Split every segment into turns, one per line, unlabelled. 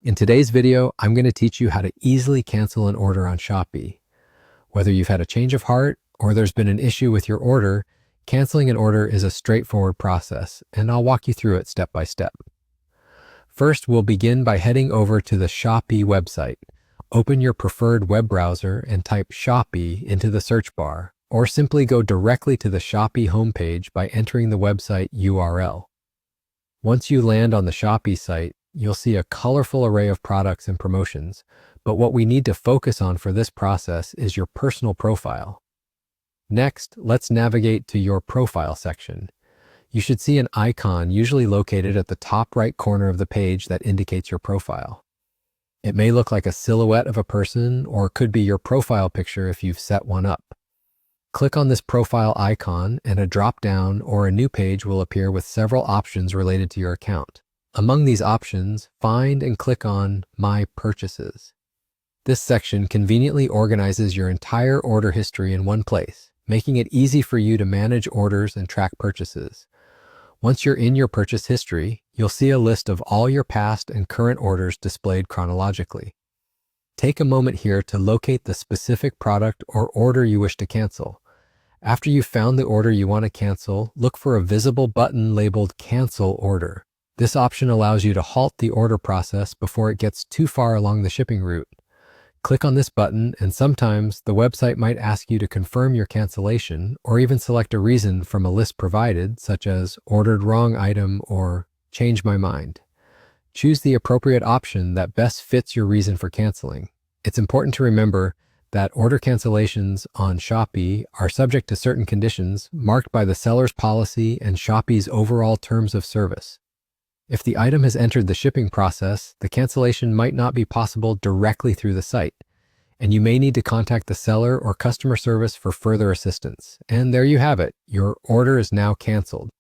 In today's video, I'm going to teach you how to easily cancel an order on Shopee. Whether you've had a change of heart or there's been an issue with your order, canceling an order is a straightforward process, and I'll walk you through it step by step. First, we'll begin by heading over to the Shopee website. Open your preferred web browser and type Shopee into the search bar, or simply go directly to the Shopee homepage by entering the website URL. Once you land on the Shopee site, you'll see a colorful array of products and promotions, but what we need to focus on for this process is your personal profile. Next, let's navigate to your profile section. You should see an icon usually located at the top right corner of the page that indicates your profile. It may look like a silhouette of a person or could be your profile picture if you've set one up. Click on this profile icon and a drop-down or a new page will appear with several options related to your account. Among these options, find and click on My Purchases. This section conveniently organizes your entire order history in one place, making it easy for you to manage orders and track purchases. Once you're in your purchase history, you'll see a list of all your past and current orders displayed chronologically. Take a moment here to locate the specific product or order you wish to cancel. After you've found the order you want to cancel, look for a visible button labeled Cancel Order. This option allows you to halt the order process before it gets too far along the shipping route. Click on this button, and sometimes the website might ask you to confirm your cancellation or even select a reason from a list provided, such as ordered wrong item or change my mind. Choose the appropriate option that best fits your reason for canceling. It's important to remember that order cancellations on Shopee are subject to certain conditions marked by the seller's policy and Shopee's overall terms of service. If the item has entered the shipping process, the cancellation might not be possible directly through the site, and you may need to contact the seller or customer service for further assistance. And there you have it, your order is now canceled.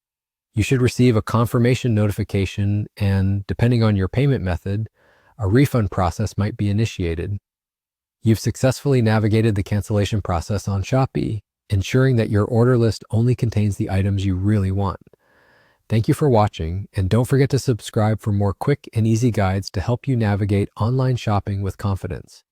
You should receive a confirmation notification and, depending on your payment method, a refund process might be initiated. You've successfully navigated the cancellation process on Shopee, ensuring that your order list only contains the items you really want. Thank you for watching, and don't forget to subscribe for more quick and easy guides to help you navigate online shopping with confidence.